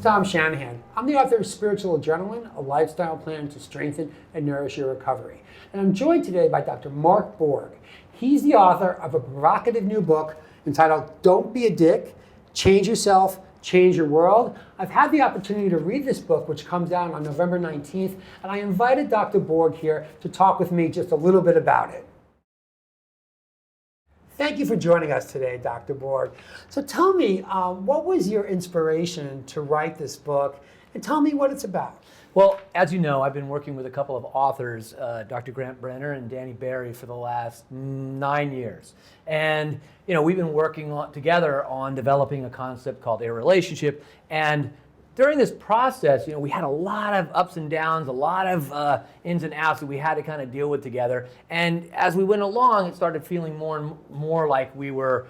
Tom Shanahan. I'm the author of Spiritual Adrenaline, a lifestyle plan to strengthen and nourish your recovery. And I'm joined today by Dr. Mark Borg. He's the author of a provocative new book entitled Don't Be a Dick, Change Yourself, Change Your World. I've had the opportunity to read this book, which comes out on November 19th, and I invited Dr. Borg here to talk with me just a little bit about it. Thank you for joining us today, Dr. Borg. So tell me, what was your inspiration to write this book, and tell me what it's about. Well, as you know, I've been working with a couple of authors, Dr. Grant Brenner and Danny Barry, for the last 9 years. And we've been working together on developing a concept called a relationship. And during this process, we had a lot of ups and downs, a lot of ins and outs that we had to kind of deal with together. And as we went along, it started feeling more and more like we were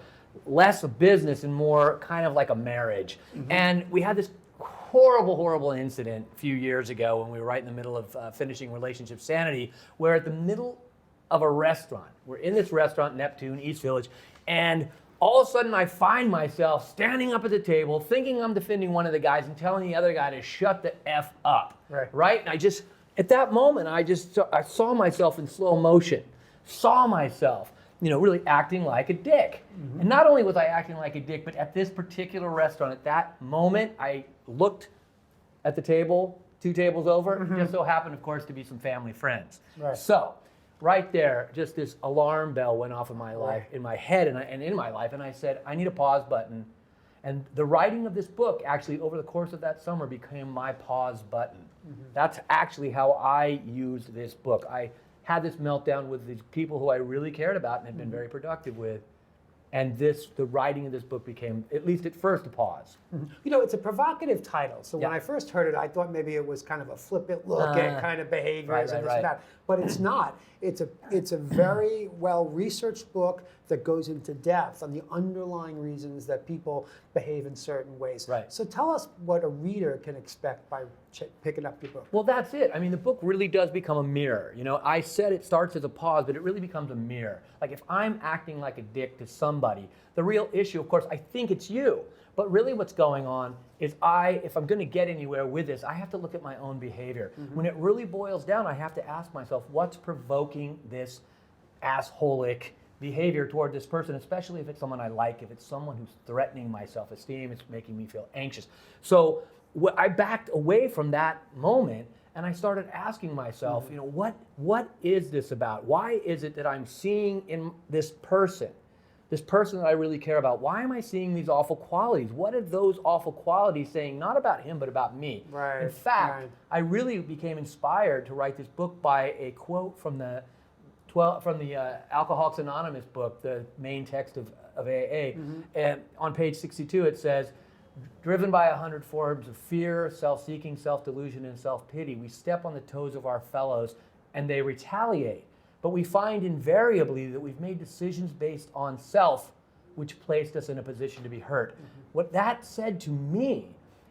less a business and more kind of like a marriage. Mm-hmm. And we had this horrible incident a few years ago when we were right in the middle of finishing Relationship Sanity, where at the middle of a restaurant, we're in this restaurant, Neptune, East Village, and all of a sudden I find myself standing up at the table, thinking I'm defending one of the guys and telling the other guy to shut the F up, right? And at that moment, I saw myself in slow motion, saw myself really acting like a dick. Mm-hmm. And not only was I acting like a dick, but at this particular restaurant, at that moment, I looked at the table, 2 tables over. Mm-hmm. Just so happened, of course, to be some family friends. Right. So, right there, just this alarm bell went off in my life, in my head and in my life, and I said, I need a pause button. And the writing of this book, actually, over the course of that summer, became my pause button. Mm-hmm. That's actually how I used this book. I had this meltdown with these people who I really cared about and had been very productive with. And the writing of this book became, at least at first, a pause. Mm-hmm. It's a provocative title. So when I first heard it, I thought maybe it was kind of a flippant look at kind of behaviors and this and that. But it's not. It's a very well-researched book that goes into depth on the underlying reasons that people behave in certain ways. Right. So tell us what a reader can expect by picking up your book. Well, that's it. I mean, the book really does become a mirror. I said it starts as a pause, but it really becomes a mirror. Like if I'm acting like a dick to somebody, the real issue, of course, I think it's you. But really what's going on is if I'm going to get anywhere with this, I have to look at my own behavior. Mm-hmm. When it really boils down, I have to ask myself, what's provoking this assholic behavior toward this person, especially if it's someone I like, if it's someone who's threatening my self-esteem, it's making me feel anxious. So I backed away from that moment and I started asking myself, what is this about? Why is it that I'm seeing in this person that I really care about, why am I seeing these awful qualities? What are those awful qualities saying, not about him, but about me? Right. In fact, I really became inspired to write this book by a quote from the Alcoholics Anonymous book, the main text of AA. Mm-hmm. And on page 62, it says, driven by 100 forms of fear, self-seeking, self-delusion, and self-pity, we step on the toes of our fellows and they retaliate. But we find invariably that we've made decisions based on self, which placed us in a position to be hurt. Mm-hmm. What that said to me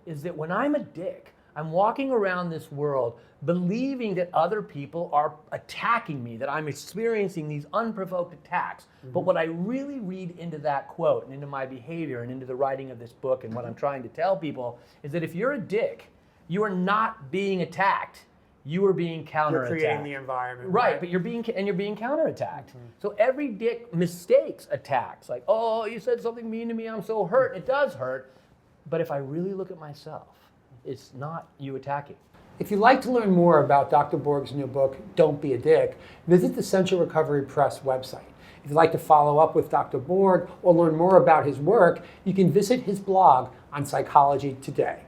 is that when I'm a dick, I'm walking around this world believing that other people are attacking me, that I'm experiencing these unprovoked attacks. Mm-hmm. But what I really read into that quote and into my behavior and into the writing of this book and what I'm trying to tell people is that if you're a dick, you are not being attacked. You are being counterattacked. You're creating the environment. Right, but you're being counterattacked. Mm-hmm. So every dick mistakes attacks. Like, oh, you said something mean to me, I'm so hurt. It does hurt. But if I really look at myself, it's not you attacking. If you'd like to learn more about Dr. Borg's new book, Don't Be a Dick, visit the Central Recovery Press website. If you'd like to follow up with Dr. Borg or learn more about his work, you can visit his blog on Psychology Today.